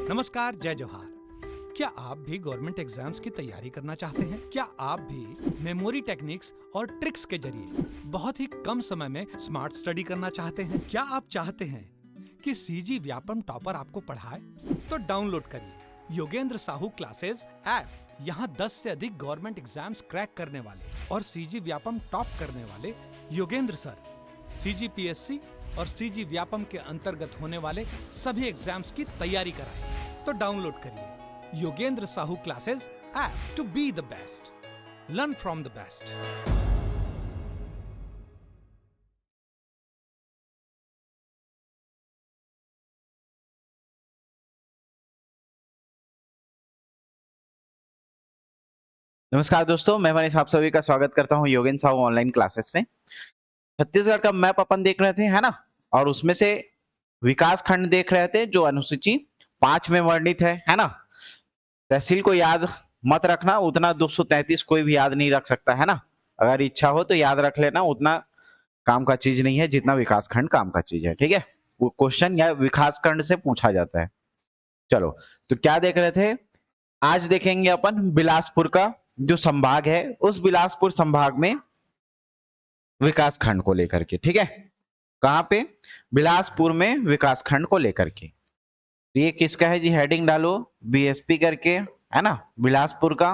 नमस्कार, जय जोहार। क्या आप भी गवर्नमेंट एग्जाम्स की तैयारी करना चाहते हैं? क्या आप भी मेमोरी टेक्निक्स और ट्रिक्स के जरिए बहुत ही कम समय में स्मार्ट स्टडी करना चाहते हैं? क्या आप चाहते हैं कि सीजी व्यापम टॉपर आपको पढ़ाए? तो डाउनलोड करिए योगेंद्र साहू क्लासेस ऐप। यहाँ 10 से अधिक गवर्नमेंट एग्जाम्स क्रैक करने वाले और सीजी व्यापम टॉप करने वाले योगेंद्र सर सीजीपीएससी और सीजी व्यापम के अंतर्गत होने वाले सभी एग्जाम्स की तैयारी कराएं। तो डाउनलोड करिए Yogendra Sahu classes app to be the best, learn from the best. नमस्कार दोस्तों, मैं मनीष आप सभी का स्वागत करता हूं योगेंद्र साहू ऑनलाइन क्लासेस में। छत्तीसगढ़ का मैप अपन देख रहे थे, है ना, और उसमें से विकास खंड देख रहे थे जो अनुसूची 5 में वर्णित है ना। तहसील को याद मत रखना, उतना 233 कोई भी याद नहीं रख सकता, है ना। अगर इच्छा हो तो याद रख लेना, उतना काम का चीज नहीं है जितना विकास खंड काम का चीज है, ठीक है। वो क्वेश्चन या विकास खंड से पूछा जाता है। चलो, तो क्या देख रहे थे, आज देखेंगे अपन बिलासपुर का जो संभाग है, उस बिलासपुर संभाग में विकास खंड को लेकर के, ठीक है। कहां पे? बिलासपुर में विकास खंड को लेकर के। ये किसका है जी? हेडिंग डालो बीएसपी करके, है ना। बिलासपुर का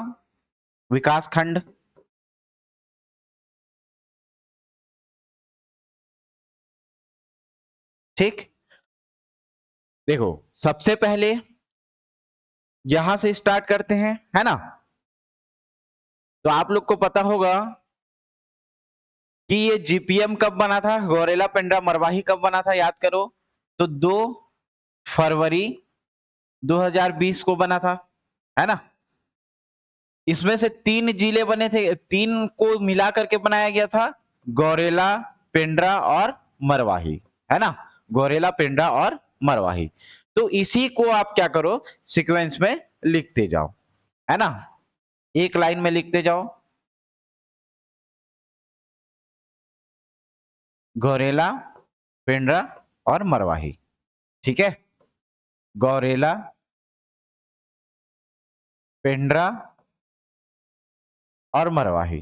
विकास खंड, ठीक। देखो, सबसे पहले यहां से स्टार्ट करते हैं, है ना। तो आप लोग को पता होगा कि ये जीपीएम कब बना था, गौरेला पेंड्रा मरवाही कब बना था, याद करो। तो 2 फरवरी 2020 को बना था, है ना। इसमें से 3 जिले बने थे, 3 को मिला करके बनाया गया था, गौरेला, पेंड्रा और मरवाही, है ना। गौरेला, पेंड्रा और मरवाही। तो इसी को आप क्या करो, सीक्वेंस में लिखते जाओ, है ना। एक लाइन में लिखते जाओ, गौरेला, पेंड्रा और मरवाही, ठीक है। गौरेला, पेंड्रा और मरवाही,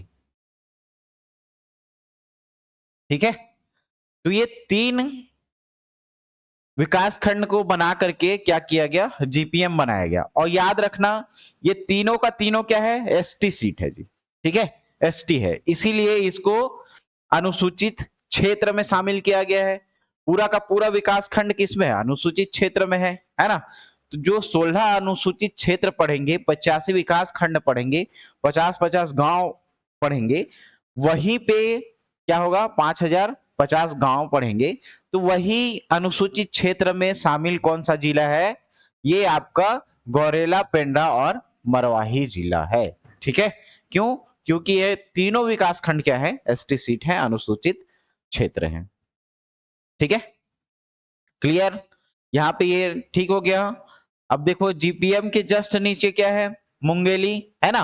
ठीक है। तो ये 3 विकास खंड को बना करके क्या किया गया, जीपीएम बनाया गया। और याद रखना, ये तीनों का तीनों क्या है, एसटी सीट है जी, ठीक है। एसटी है, इसीलिए इसको अनुसूचित क्षेत्र में शामिल किया गया है। पूरा का पूरा विकास खंड किसमें है? अनुसूचित क्षेत्र में है ना। तो जो 16 अनुसूचित क्षेत्र पढ़ेंगे, 85 विकास खंड पढ़ेंगे, 50-50 गांव पढ़ेंगे, वहीं पे क्या होगा, 5050 गांव पढ़ेंगे। तो वही अनुसूचित क्षेत्र में शामिल कौन सा जिला है? ये आपका गौरेला, पेंड्रा और मरवाही जिला है, ठीक है। क्यों? क्योंकि ये तीनों विकास खंड क्या है, एसटी सीट है, अनुसूचित क्षेत्र है, ठीक है। क्लियर? यहां पे ये ठीक हो गया। अब देखो, जीपीएम के जस्ट नीचे क्या है, मुंगेली, है ना।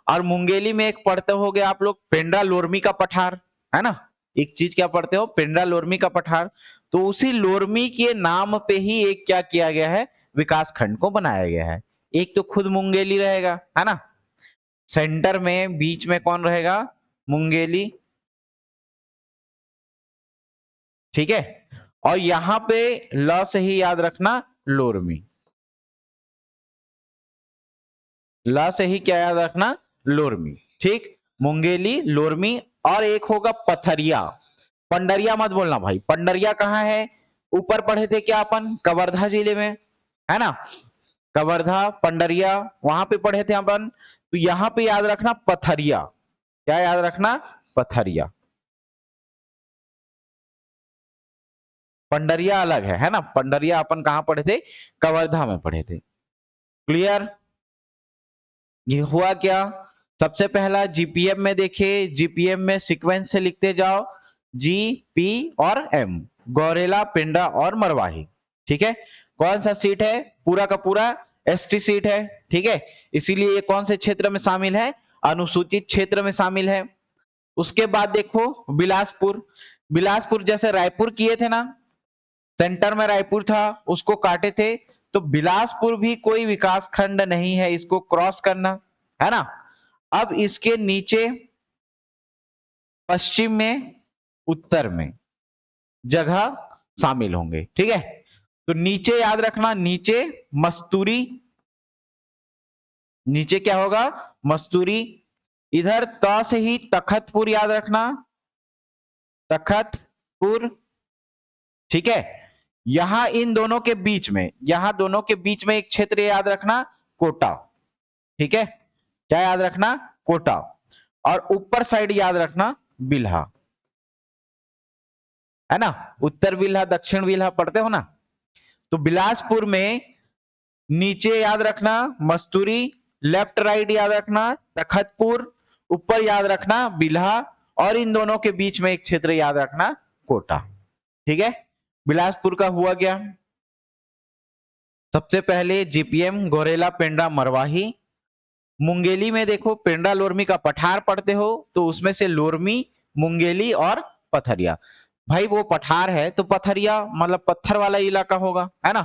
और मुंगेली में एक पढ़ते हो गए आप लोग पेंड्रा लोरमी का पठार, है ना। एक चीज क्या पढ़ते हो, पेंड्रा लोरमी का पठार। तो उसी लोरमी के नाम पे ही एक क्या किया गया है, विकास खंड को बनाया गया है। एक तो खुद मुंगेली रहेगा, है ना, सेंटर में, बीच में कौन रहेगा, मुंगेली, ठीक है। और यहां पे ल से ही याद रखना, लोरमी। ला से ही क्या याद रखना, लोरमी, ठीक। मुंगेली, लोरमी, और एक होगा पथरिया। पंडरिया मत बोलना भाई, पंडरिया कहाँ है? ऊपर पढ़े थे क्या अपन, कवर्धा जिले में, है ना। कवर्धा, पंडरिया, वहां पे पढ़े थे अपन। तो यहां पे याद रखना पथरिया। क्या याद रखना? पथरिया। पंडरिया अलग है ना। पंडरिया अपन कहां पढ़े थे, कवर्धा में पढ़े थे। क्लियर? ये हुआ क्या, सबसे पहला जीपीएम में देखिए, जीपीएम में सीक्वेंस से लिखते जाओ, जी, पी और एम, गौरेला, पेंड्रा और मरवाही, ठीक है। कौन सा सीट है? पूरा का पूरा एसटी सीट है, ठीक है। इसीलिए ये कौन से क्षेत्र में शामिल है, अनुसूचित क्षेत्र में शामिल है। उसके बाद देखो बिलासपुर। बिलासपुर जैसे रायपुर किए थे ना, सेंटर में रायपुर था, उसको काटे थे तो बिलासपुर भी कोई विकास खंड नहीं है, इसको क्रॉस करना है ना। अब इसके नीचे पश्चिम में, उत्तर में जगह शामिल होंगे, ठीक है। तो नीचे याद रखना, नीचे मस्तूरी, नीचे क्या होगा, मस्तूरी। इधर त से ही तखतपुर याद रखना, तखतपुर, ठीक है। यहां इन दोनों के बीच में, यहां दोनों के बीच में एक क्षेत्र याद रखना, कोटा, ठीक है। क्या याद रखना, कोटा। और ऊपर साइड याद रखना बिल्हा, है ना। उत्तर बिल्हा दक्षिण बिल्हा पढ़ते हो ना। तो बिलासपुर में नीचे याद रखना मस्तूरी, लेफ्ट राइट याद रखना तखतपुर, ऊपर याद रखना बिल्हा, और इन दोनों के बीच में एक क्षेत्र याद रखना कोटा, ठीक है। बिलासपुर का हुआ क्या। सबसे पहले जीपीएम गोरेला पेंड्रा मरवाही। मुंगेली में देखो पेंड्रा लोरमी का पठार पढ़ते हो, तो उसमें से लोरमी, मुंगेली और पथरिया। भाई वो पठार है तो पथरिया मतलब पत्थर वाला इलाका होगा, है ना।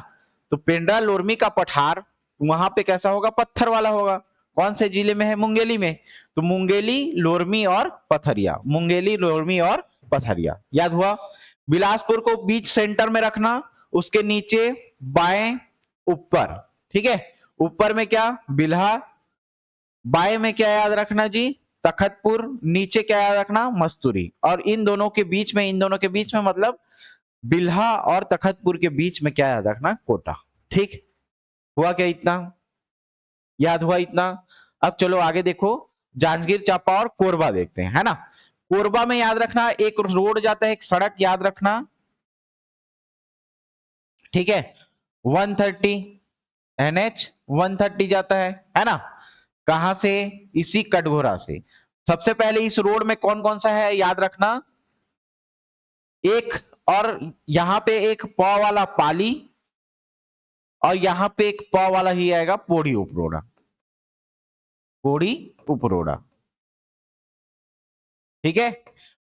तो पेंड्रा लोरमी का पठार वहां पे कैसा होगा, पत्थर वाला होगा। कौन से जिले में है, मुंगेली में। तो मुंगेली, लोरमी और पथरिया, मुंगेली, लोरमी और पथरिया, याद हुआ। बिलासपुर को बीच सेंटर में रखना, उसके नीचे बाएं ऊपर, ठीक है। ऊपर में क्या, बिल्हा, बाएं में क्या याद रखना जी, तखतपुर, नीचे क्या याद रखना, मस्तूरी। और इन दोनों के बीच में, इन दोनों के बीच में मतलब बिल्हा और तखतपुर के बीच में क्या याद रखना, कोटा, ठीक। हुआ क्या, इतना याद हुआ, इतना। अब चलो आगे देखो, जांजगीर चांपा और कोरबा देखते हैं, है ना। कोरबा में याद रखना एक रोड जाता है, एक सड़क याद रखना, ठीक है। 130 NH 130 जाता है ना। कहां से, इसी कटघोरा से। सबसे पहले इस रोड में कौन कौन सा है याद रखना, एक, और यहां पे एक प वाला पाली, और यहां पे एक प वाला ही आएगा पोड़ी उपरोड़ा, पोड़ी उपरोड़ा, ठीक है।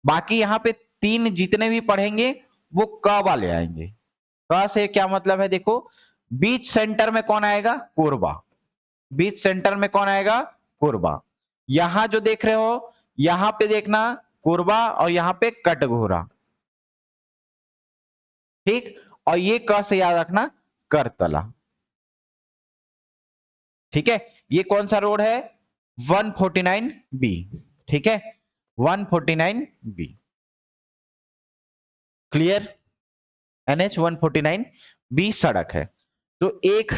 बाकी यहां पे तीन जितने भी पढ़ेंगे वो क वाले आएंगे। क से क्या मतलब है, देखो बीच सेंटर में कौन आएगा, कोरबा, बीच सेंटर में कौन आएगा, कोरबा। यहां जो देख रहे हो, यहां पे देखना कोरबा, और यहां पे कटघोरा, ठीक। और ये क से याद रखना करतला, ठीक है। ये कौन सा रोड है, 149B, ठीक है, 149B, क्लियर। NH 149B सड़क है। तो एक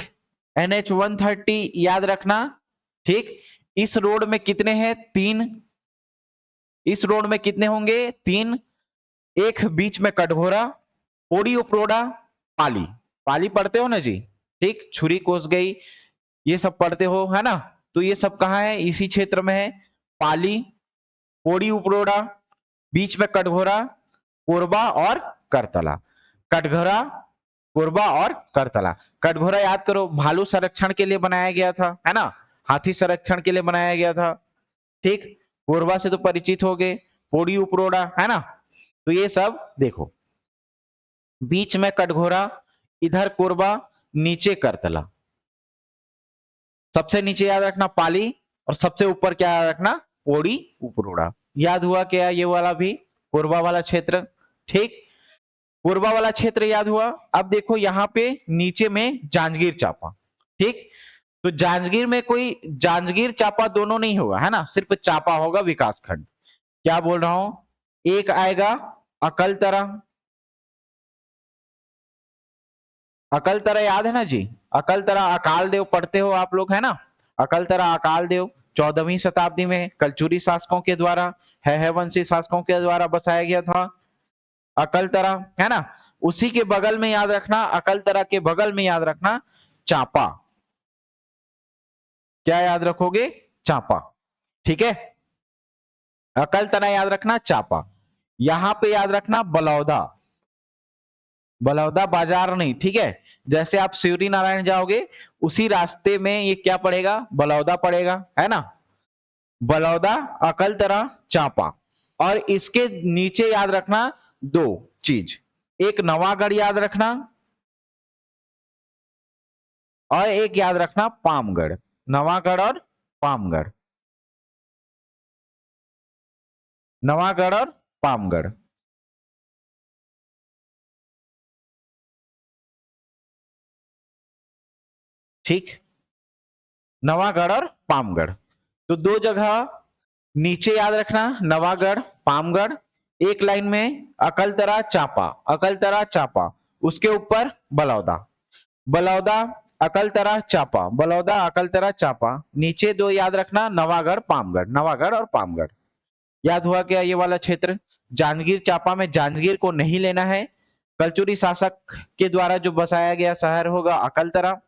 NH 130 याद रखना, ठीक। इस रोड में कितने हैं, 3, इस रोड में कितने होंगे, 3। एक बीच में कटघोरा, पोड़ी उपरोड़ा, पाली, पाली पढ़ते हो ना जी, ठीक। छुरी कोस गई, ये सब पढ़ते हो, है ना। तो ये सब कहां है, इसी क्षेत्र में है। पाली, पोड़ी उपरोड़ा, बीच में कटघोरा, कोरबा और करतला। कटघोरा, कोरबा और करतला। कटघोरा याद करो, भालू संरक्षण के लिए बनाया गया था, है ना, हाथी संरक्षण के लिए बनाया गया था, ठीक। कोरबा से तो परिचित हो गए, पोड़ी उपरोड़ा, है ना। तो ये सब देखो, बीच में कटघोरा, इधर कोरबा, नीचे करतला। सबसे नीचे याद रखना पाली, और सबसे ऊपर क्या याद रखना, पोड़ी उपरोड़ा। याद हुआ क्या, ये वाला भी कोरबा वाला क्षेत्र, ठीक। कोरबा वाला क्षेत्र याद हुआ। अब देखो यहां पे नीचे में जांजगीर चांपा, ठीक। तो जांजगीर में कोई जांजगीर चांपा दोनों नहीं होगा, है ना, सिर्फ चांपा होगा विकासखंड। क्या बोल रहा हूं, एक आएगा अकलतरा, अकलतरा याद है ना जी, अकलतरा अकाल देव पढ़ते हो आप लोग, है ना। अकलतरा अकाल देव 14वीं शताब्दी में कलचुरी शासकों के द्वारा, है वंशी शासकों के द्वारा बसाया गया था अकलतरा, है ना। उसी के बगल में याद रखना, अकलतरा के बगल में याद रखना चांपा। क्या याद रखोगे, चांपा, ठीक है। अकलतरा याद रखना चांपा। यहां पे याद रखना बलौदा, बलौदा बाजार नहीं, ठीक है। जैसे आप शिवरी नारायण जाओगे उसी रास्ते में ये क्या पड़ेगा, बलौदा पड़ेगा, है ना। बलौदा, अकलतरा, चांपा। और इसके नीचे याद रखना दो चीज, एक नवागढ़ याद रखना, और एक याद रखना पामगढ़, नवागढ़ और पामगढ़, नवागढ़ और पामगढ़। ठीक, नवागढ़ और पामगढ़। तो दो जगह नीचे याद रखना, नवागढ़ पामगढ़, एक लाइन में अकलतरा चापा, अकलतरा चापा, उसके ऊपर बलौदा, बलौदा अकलतरा चापा, बलौदा अकलतरा चापा, नीचे दो याद रखना नवागढ़ पामगढ़, नवागढ़ और पामगढ़। याद हुआ क्या ये वाला क्षेत्र? जांजगीर चांपा में जांजगीर को नहीं लेना है, कलचुरी शासक के द्वारा जो बसाया गया शहर होगा अकलतरा,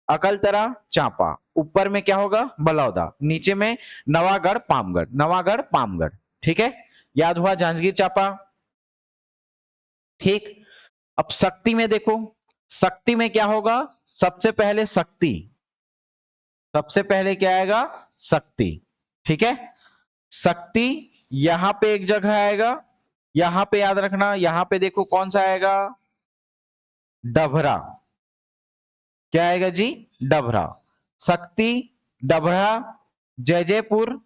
अकलतरा चांपा, ऊपर में क्या होगा बलौदा, नीचे में नवागढ़ पामगढ़, नवागढ़ पामगढ़। ठीक है, याद हुआ जांजगीर चांपा। ठीक, अब शक्ति में देखो, शक्ति में क्या होगा, सबसे पहले शक्ति, सबसे पहले क्या आएगा शक्ति। ठीक है, शक्ति यहां पे एक जगह आएगा, यहां पे याद रखना, यहां पे देखो कौन सा आएगा, डभरा, क्या आएगा जी डभरा, शक्ति डभरा, जयजयपुर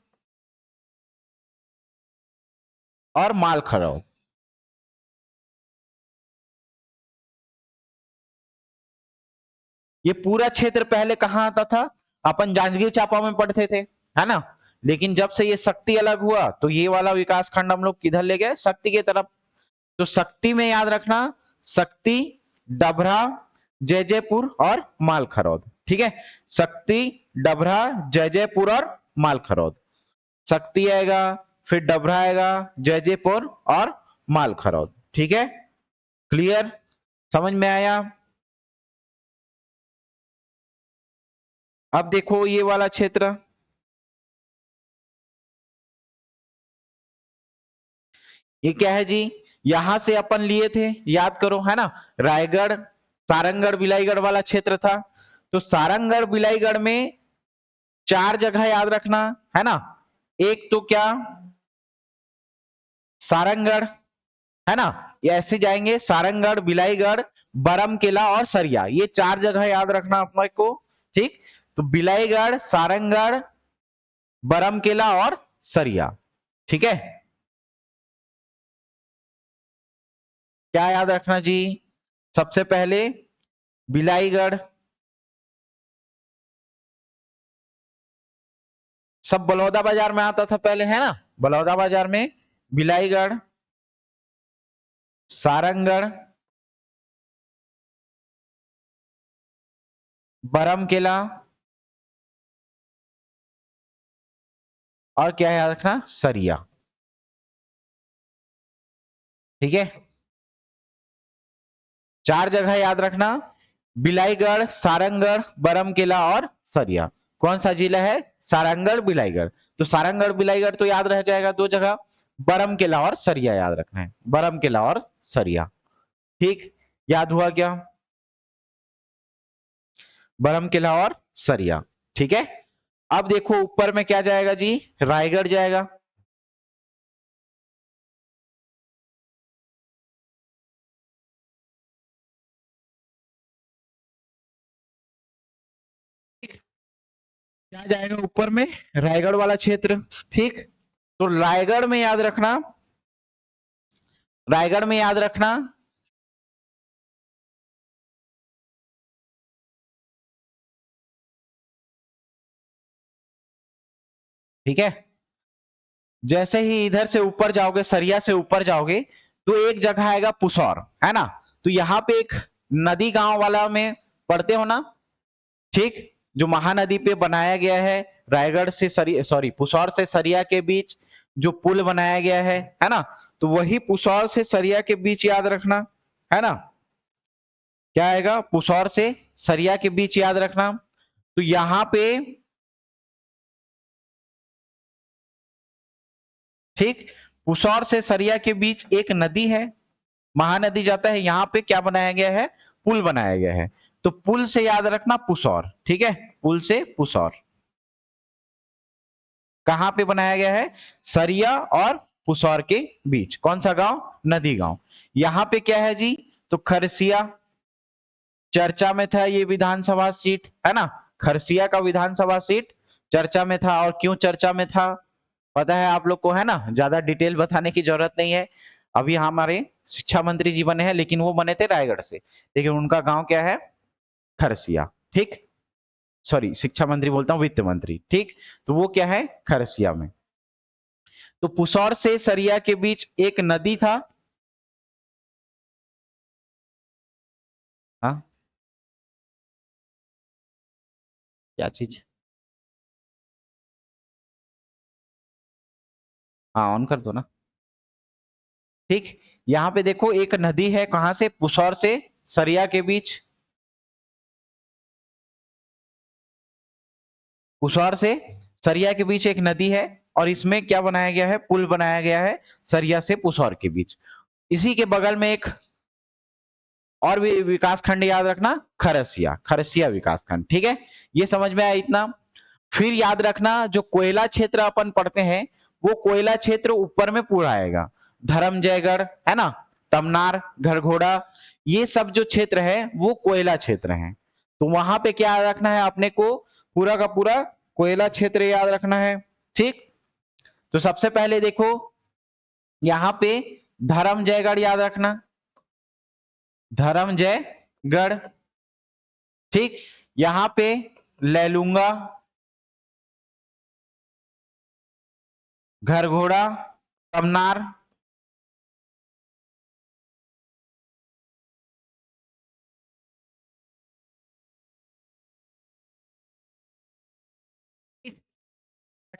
और मालखरौद। ये पूरा क्षेत्र पहले कहां आता था, अपन जांजगीर चांपा में पढ़ते थे, है ना, लेकिन जब से ये शक्ति अलग हुआ तो ये वाला विकास खंड हम लोग किधर ले गए, शक्ति की तरफ। तो शक्ति में याद रखना शक्ति, डभरा, जयजयपुर और मालखरौद। ठीक है, शक्ति, डभरा, जयजयपुर और मालखरौद, शक्ति आएगा, फिर डभरा आएगा, जयजयपुर और मालखरौद। ठीक है, क्लियर, समझ में आया? अब देखो ये वाला क्षेत्र, ये क्या है जी, यहां से अपन लिए थे, याद करो, है ना, रायगढ़ सारंगढ़ बिलाईगढ़ वाला क्षेत्र था। तो सारंगढ़ बिलाईगढ़ में चार जगह याद रखना, है ना, एक तो क्या सारंगढ़, है ना, ये ऐसे जाएंगे सारंगढ़, बिलाईगढ़, बरम किला और सरिया, ये चार जगह याद रखना अपने को। ठीक, तो बिलाईगढ़, सारंगढ़, बरम किला और सरिया। ठीक है, क्या याद रखना जी, सबसे पहले बिलाईगढ़, सब बलौदा बाजार में आता था पहले, है ना, बलौदा बाजार में, बिलाईगढ़, सारंगढ़, बरम किला और क्या याद रखना सरिया। ठीक है, चार जगह याद रखना, बिलाईगढ़, सारंगढ़, बरम किला और सरिया। कौन सा जिला है, सारंगढ़ बिलाईगढ़, तो सारंगढ़ बिलाईगढ़ तो याद रह जाएगा दो जगह, बरम किला और सरिया याद रखना है, बरम किला और सरिया। ठीक, याद हुआ क्या, बरम किला और सरिया। ठीक है, अब देखो ऊपर में क्या जाएगा जी, रायगढ़ जाएगा। क्या जाएगा ऊपर में, रायगढ़ वाला क्षेत्र। ठीक, तो रायगढ़ में याद रखना, रायगढ़ में याद रखना ठीक है, जैसे ही इधर से ऊपर जाओगे, सरिया से ऊपर जाओगे, तो एक जगह आएगा पुसौर, है ना, तो यहां पे एक नदी गांव वाला में पढ़ते हो ना, ठीक, जो महानदी पे बनाया गया है, रायगढ़ से सॉरी पुसौर से सरिया के बीच जो पुल बनाया गया है ना, तो वही पुसौर से सरिया के बीच याद रखना, है ना, क्या आएगा पुसौर से सरिया के बीच याद रखना। तो यहां पे ठीक, पुसौर से सरिया के बीच एक नदी है, महानदी जाता है, यहां पे क्या बनाया गया है, पुल बनाया गया है, तो पुल से याद रखना पुसौर। ठीक है, पुल से पुसौर कहां पे बनाया गया है, सरिया और पुसौर के बीच, कौन सा गांव, नदी गांव। यहां पे क्या है जी, तो खरसिया, चर्चा में था ये विधानसभा सीट, है ना, खरसिया का विधानसभा सीट चर्चा में था। और क्यों चर्चा में था पता है आप लोग को, है ना, ज्यादा डिटेल बताने की जरूरत नहीं है। अभी हमारे शिक्षा मंत्री जी बने हैं, लेकिन वो बने थे रायगढ़ से, लेकिन उनका गांव क्या है, खरसिया। ठीक, सॉरी शिक्षा मंत्री बोलता हूं, वित्त मंत्री। ठीक, तो वो क्या है, खरसिया में। तो पुसौर से सरिया के बीच एक नदी था। हाँ, क्या चीज? हाँ, ऑन कर दो ना। ठीक, यहां पे देखो एक नदी है, कहां से, पुसौर से सरिया के बीच। पुसौर से सरिया के बीच एक नदी है, और इसमें क्या बनाया गया है, पुल बनाया गया है सरिया से पुसौर के बीच। इसी के बगल में एक और भी विकास खंड याद रखना, खरसिया, खरसिया विकास खंड। ठीक है, ये समझ में आया इतना। फिर याद रखना जो कोयला क्षेत्र अपन पढ़ते हैं, वो कोयला क्षेत्र ऊपर में पूरा आएगा। धर्मजयगढ़, है ना, तमनार, घरघोड़ा, ये सब जो क्षेत्र है वो कोयला क्षेत्र है। तो वहां पे क्या याद रखना है अपने को, पूरा का पूरा कोयला क्षेत्र याद रखना है। ठीक, तो सबसे पहले देखो यहां पे धर्मजयगढ़ याद रखना, धर्मजयगढ़। ठीक, यहां पे लैलूंगा, घरघोड़ा, तमनार,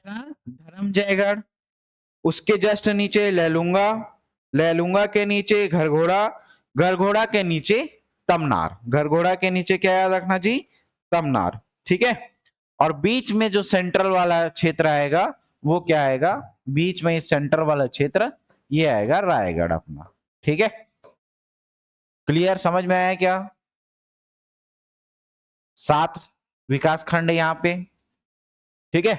धर्मजयगढ़, उसके जस्ट नीचे लैलूंगा, लैलूंगा के नीचे घरघोड़ा, घरघोड़ा के नीचे तमनार, घरघोड़ा के नीचे क्या याद रखना जी, तमनार। ठीक है, और बीच में जो सेंट्रल वाला क्षेत्र आएगा वो क्या आएगा, बीच में इस सेंटर वाला क्षेत्र ये आएगा रायगढ़ अपना। ठीक है, क्लियर, समझ में आया क्या? 7 विकास खंड यहां पे। ठीक है,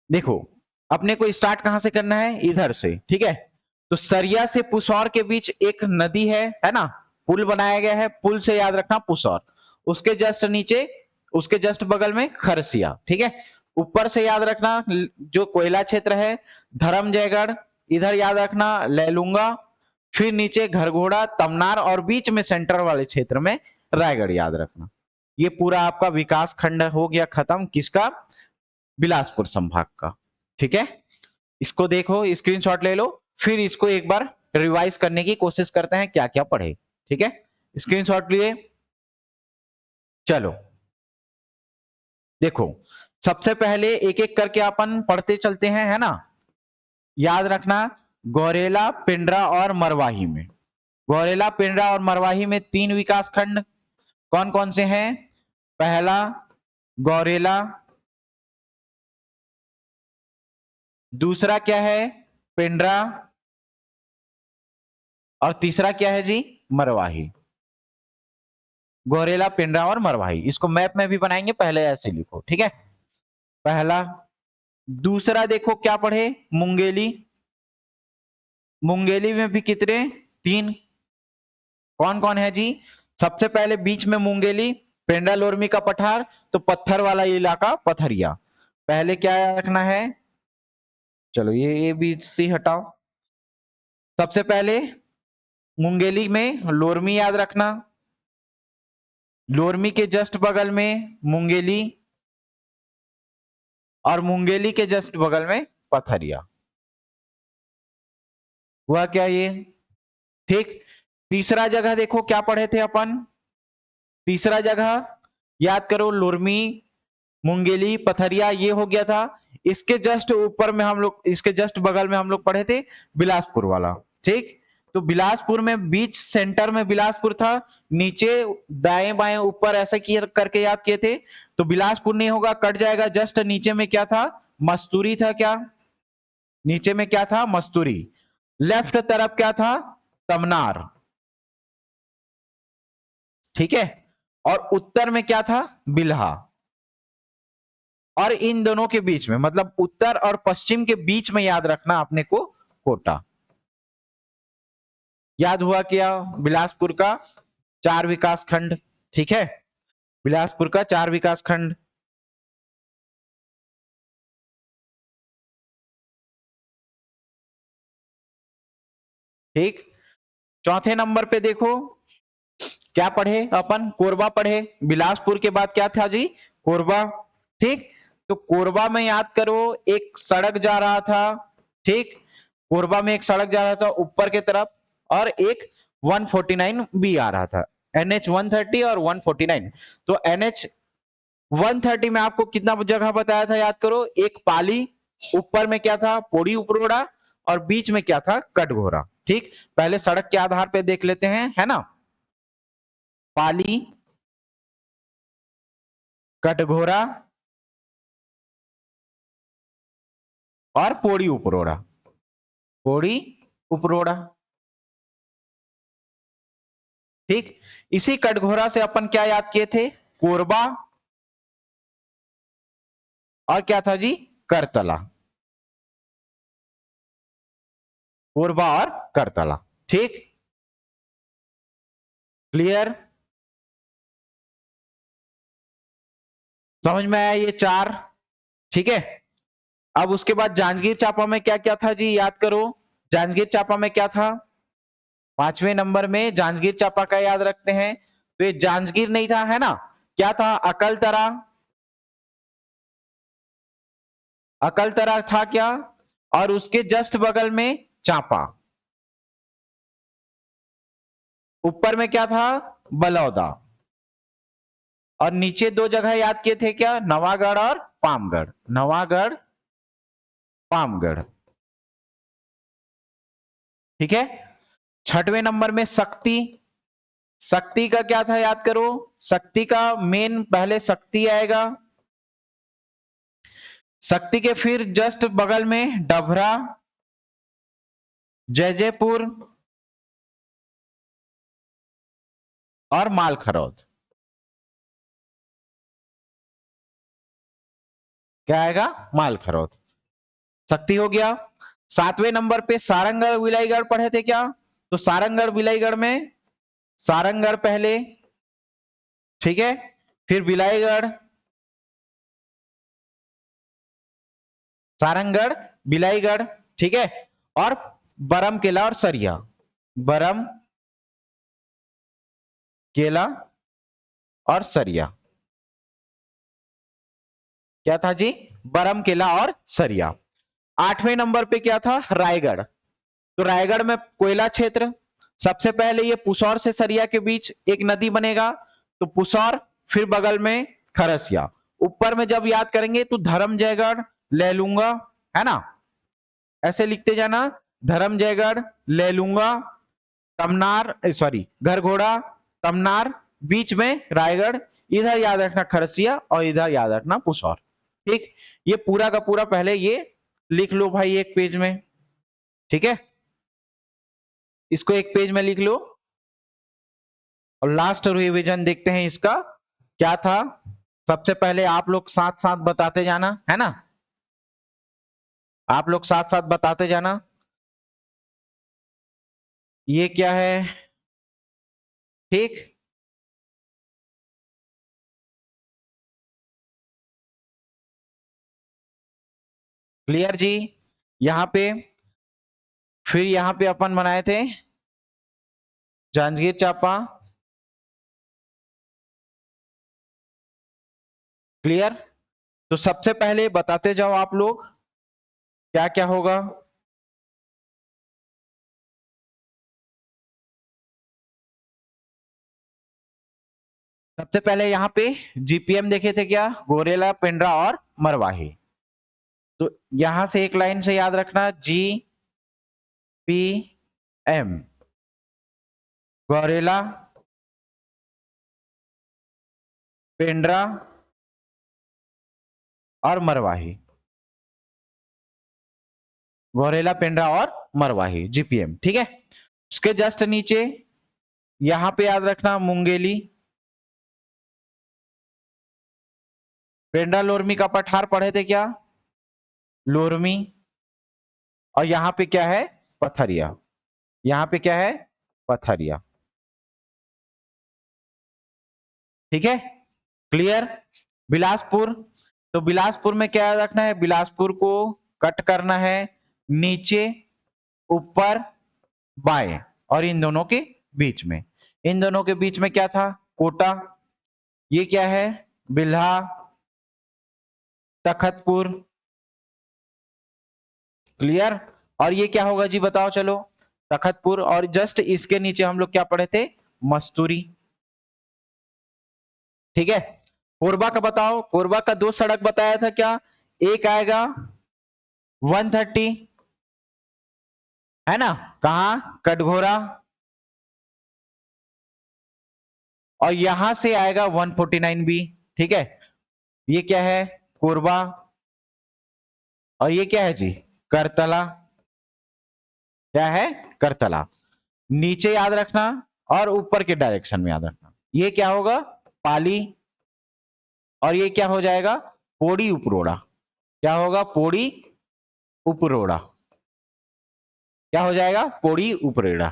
देखो अपने को स्टार्ट कहां से करना है, इधर से। ठीक है, तो सरिया से पुसौर के बीच एक नदी है ना, पुल बनाया गया है, पुल से याद रखना पुसौर, उसके जस्ट नीचे, उसके जस्ट बगल में खरसिया। ठीक है, ऊपर से याद रखना जो कोयला क्षेत्र है धर्मजयगढ़, इधर याद रखना लैलूंगा, फिर नीचे घरघोड़ा, तमनार, और बीच में सेंटर वाले क्षेत्र में रायगढ़ याद रखना। ये पूरा आपका विकास खंड हो गया खत्म, किसका, बिलासपुर संभाग का। ठीक है, इसको देखो, स्क्रीनशॉट ले लो, फिर इसको एक बार रिवाइज करने की कोशिश करते हैं क्या क्या पढ़े। ठीक है, स्क्रीनशॉट लिए, चलो देखो सबसे पहले एक एक करके अपन पढ़ते चलते हैं, है ना। याद रखना गौरेला, पिंडरा और मरवाही में, गौरेला, पिंडरा और मरवाही में 3 विकास खंड कौन कौन से हैं, पहला गौरेला, दूसरा क्या है पिंडरा, और तीसरा क्या है जी, मरवाही। गौरेला, पिंडरा और मरवाही, इसको मैप में भी बनाएंगे, पहले ऐसे लिखो। ठीक है, पहला, दूसरा देखो क्या पढ़े, मुंगेली, मुंगेली में भी कितने, 3, कौन कौन है जी, सबसे पहले बीच में मुंगेली, पेंडा लोरमी का पठार, तो पत्थर वाला इलाका पथरिया। पहले क्या रखना है, चलो ये बी सी हटाओ, सबसे पहले मुंगेली में लोरमी याद रखना, लोरमी के जस्ट बगल में मुंगेली, और मुंगेली के जस्ट बगल में पथरिया, हुआ क्या ये। ठीक, तीसरा जगह देखो क्या पढ़े थे अपन, तीसरा जगह याद करो, लोरमी, मुंगेली, पथरिया, ये हो गया था। इसके जस्ट ऊपर में हम लोग, इसके जस्ट बगल में हम लोग पढ़े थे बिलासपुर वाला। ठीक, तो बिलासपुर में बीच सेंटर में बिलासपुर था, नीचे दाएं बाएं ऊपर ऐसा किए करके याद किए थे, तो बिलासपुर नहीं होगा, कट जाएगा, जस्ट नीचे में क्या था, मस्तूरी था, क्या नीचे में क्या था, मस्तूरी, लेफ्ट तरफ क्या था, तमनार। ठीक है, और उत्तर में क्या था, बिल्हा, और इन दोनों के बीच में, मतलब उत्तर और पश्चिम के बीच में याद रखना अपने को कोटा। याद हुआ क्या बिलासपुर का, 4 विकास खंड, ठीक है, बिलासपुर का 4 विकास खंड। ठीक, चौथे नंबर पे देखो क्या पढ़े अपन, कोरबा पढ़े। बिलासपुर के बाद क्या था जी, कोरबा। ठीक, तो कोरबा में याद करो एक सड़क जा रहा था, ठीक, कोरबा में एक सड़क जा रहा था ऊपर के तरफ, और एक 149 भी आ रहा था, NH 130 और 149। तो NH 130 में आपको कितना जगह बताया था याद करो, एक पाली, ऊपर में क्या था पोड़ी उपरोड़ा, और बीच में क्या था कटघोरा। ठीक, पहले सड़क के आधार पे देख लेते हैं, है ना, पाली, कटघोरा और पोड़ी उपरोड़ा, पोड़ी उपरोड़ा। ठीक, इसी कटघोरा से अपन क्या याद किए थे, कोरबा, और क्या था जी, करतला, कोरबा और करतला। ठीक, क्लियर, समझ में आया ये 4। ठीक है, अब उसके बाद जांजगीर चांपा में क्या क्या था जी, याद करो, जांजगीर चांपा में क्या था, 5वें नंबर में जांजगीर चांपा का याद रखते हैं। तो ये जांजगीर नहीं था, है ना, क्या था, अकलतरा, अकलतरा था क्या, और उसके जस्ट बगल में चांपा, ऊपर में क्या था, बलौदा, और नीचे 2 जगह याद किए थे क्या, नवागढ़ और पामगढ़, नवागढ़ पामगढ़। ठीक है, 6वें नंबर में शक्ति, शक्ति का क्या था याद करो, शक्ति का मेन पहले शक्ति आएगा, शक्ति के फिर जस्ट बगल में डभरा, जयजयपुर और मालखरौद। क्या आएगा, मालखरौद, शक्ति हो गया। 7वें नंबर पे सारंगगढ़ विलायगढ़ पढ़े थे क्या, तो सारंगगढ़ विलायगढ़ में सारंगगढ़ पहले, ठीक है, फिर विलायगढ़, सारंगगढ़ बिलाईगढ़, ठीक है, और बरम केला और सरिया, बरम केला और सरिया। क्या था जी, बरम केला और सरिया। 8वें नंबर पे क्या था, रायगढ़। तो रायगढ़ में कोयला क्षेत्र, सबसे पहले ये पुसौर से सरिया के बीच एक नदी बनेगा, तो पुसौर, फिर बगल में खरसिया, ऊपर में जब याद करेंगे तो धर्मजयगढ़, ले लूंगा, है ना, ऐसे लिखते जाना, धर्मजयगढ़, ले लूंगा, तमनार, सॉरी घरघोड़ा, तमनार, बीच में रायगढ़, इधर याद रखना खरसिया, और इधर याद रखना पुसौर। ठीक, ये पूरा का पूरा पहले ये लिख लो भाई एक पेज में, ठीक है, इसको एक पेज में लिख लो, और लास्ट रिवीजन देखते हैं इसका क्या था। सबसे पहले आप लोग साथ साथ बताते जाना, है ना, आप लोग साथ साथ बताते जाना, ये क्या है, ठीक, क्लियर जी। यहां पे फिर यहां पे अपन बनाए थे जांजगीर चांपा, क्लियर। तो सबसे पहले बताते जाओ आप लोग क्या क्या होगा। सबसे पहले यहां पे जीपीएम देखे थे क्या, गोरेला, पेंड्रा और मरवाही। तो यहां से एक लाइन से याद रखना, G P M, Gaurela, Pendra और मरवाही, गोरेला, पेंड्रा और मरवाही, जीपीएम, ठीक है। उसके जस्ट नीचे यहां पे याद रखना मुंगेली, पेंड्रा लोरमी का पठार पढ़े थे क्या, लोरमी, और यहां पे क्या है, पथरिया, यहां पे क्या है, पथरिया। ठीक है, क्लियर। बिलासपुर, तो बिलासपुर में क्या रखना है, बिलासपुर को कट करना है नीचे ऊपर बाएं, और इन दोनों के बीच में, इन दोनों के बीच में क्या था, कोटा, ये क्या है, बिल्हा, तखतपुर, क्लियर। और ये क्या होगा जी बताओ, चलो, तखतपुर, और जस्ट इसके नीचे हम लोग क्या पढ़े थे, मस्तूरी, ठीक है। कोरबा का बताओ, कोरबा का 2 सड़क बताया था क्या, एक आएगा 130, है ना, कहा, कटघोरा, और यहां से आएगा 149 बी, ठीक है। ये क्या है, कोरबा, और ये क्या है जी, करतला, क्या है, करतला। नीचे याद रखना और ऊपर के डायरेक्शन में याद रखना, ये क्या होगा, पाली, और ये क्या हो जाएगा, पोड़ी उपरोड़ा, क्या होगा, पोड़ी उपरोड़ा, क्या हो जाएगा, पोड़ी उपरोड़ा,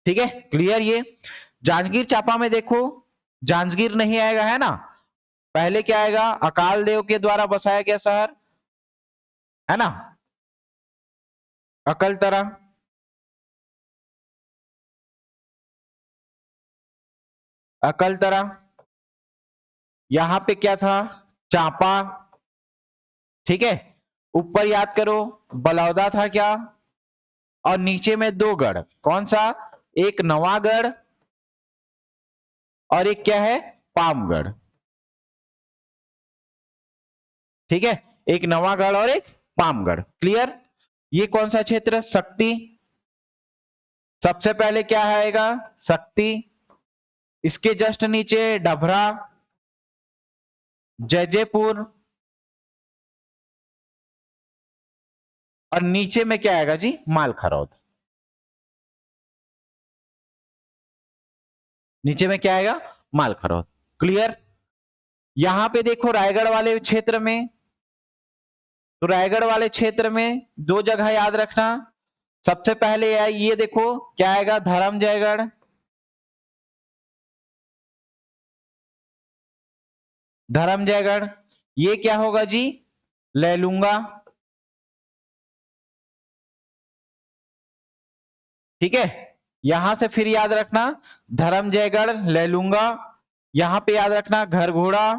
ठीक है, क्लियर। ये जांजगीर चांपा में देखो, जांजगीर नहीं आएगा, है ना, पहले क्या आएगा, अकाल देव के द्वारा बसाया गया शहर, है ना, अकलतरा, अकलतरा, यहां पे क्या था, चांपा, ठीक है। ऊपर याद करो, बलौदा था क्या, और नीचे में 2 गढ़, कौन सा, एक नवागढ़ और एक क्या है, पामगढ़, ठीक है, एक नवागढ़ और एक पामगढ़, क्लियर। ये कौन सा क्षेत्र, शक्ति, सबसे पहले क्या आएगा, शक्ति, इसके जस्ट नीचे डभरा, जयजयपुर, और नीचे में क्या आएगा जी, मालखरौद, नीचे में क्या आएगा, मालखरौद, क्लियर। यहां पे देखो रायगढ़ वाले क्षेत्र में, तो रायगढ़ वाले क्षेत्र में 2 जगह याद रखना, सबसे पहले ये देखो क्या आएगा, धर्मजयगढ़, धर्मजयगढ़, ये क्या होगा जी, लैलूंगा, ठीक है। यहां से फिर याद रखना, धर्मजयगढ़, लैलूंगा, यहां पे याद रखना घरघोड़ा,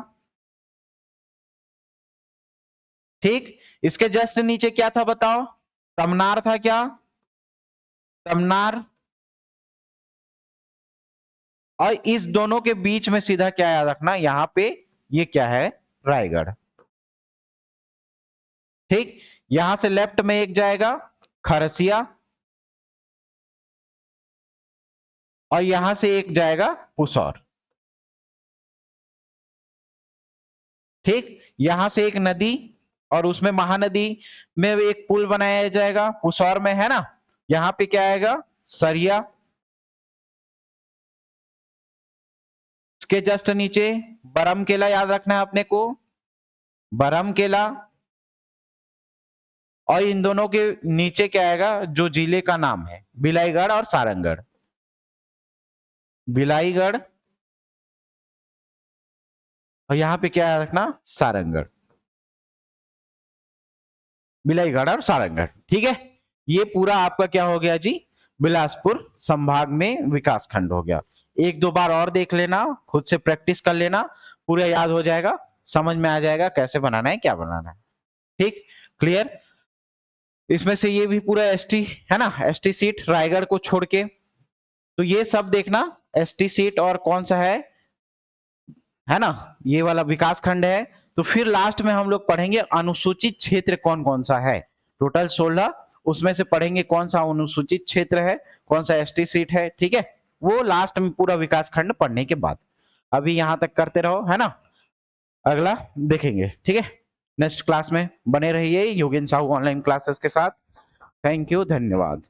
ठीक। इसके जस्ट नीचे क्या था बताओ, तमनार था क्या, तमनार, और इस दोनों के बीच में सीधा क्या याद रखना, यहां पे ये क्या है, रायगढ़, ठीक। यहां से लेफ्ट में एक जाएगा खरसिया, और यहां से एक जाएगा पुसौर, ठीक। यहां से एक नदी, और उसमें महानदी में एक पुल बनाया जाएगा पुसौर में, है ना, यहां पे क्या आएगा, सरिया, इसके जस्ट नीचे बरमकेला याद रखना है अपने को, बरमकेला, और इन दोनों के नीचे क्या आएगा, जो जिले का नाम है, बिलाईगढ़ और सारंगढ़, बिलाईगढ़, और यहां पे क्या रखना, सारंगढ़, बिलाईगढ़ और सारंगढ़, ठीक है। ये पूरा आपका क्या हो गया जी, बिलासपुर संभाग में विकास खंड हो गया। 1-2 बार और देख लेना, खुद से प्रैक्टिस कर लेना, पूरा याद हो जाएगा, समझ में आ जाएगा कैसे बनाना है, क्या बनाना है, ठीक, क्लियर। इसमें से ये भी पूरा एसटी है ना, एसटी सीट रायगढ़ को छोड़ के, तो ये सब देखना एसटी सीट और कौन सा है ना, ये वाला विकास खंड है। तो फिर लास्ट में हम लोग पढ़ेंगे अनुसूचित क्षेत्र कौन कौन सा है, टोटल 16, उसमें से पढ़ेंगे कौन सा अनुसूचित क्षेत्र है, कौन सा एसटी सीट है, ठीक है, वो लास्ट में पूरा विकास खंड पढ़ने के बाद। अभी यहां तक करते रहो, है ना, अगला देखेंगे, ठीक है, नेक्स्ट क्लास में बने रहिए योगेन साहू ऑनलाइन क्लासेस के साथ। थैंक यू, धन्यवाद।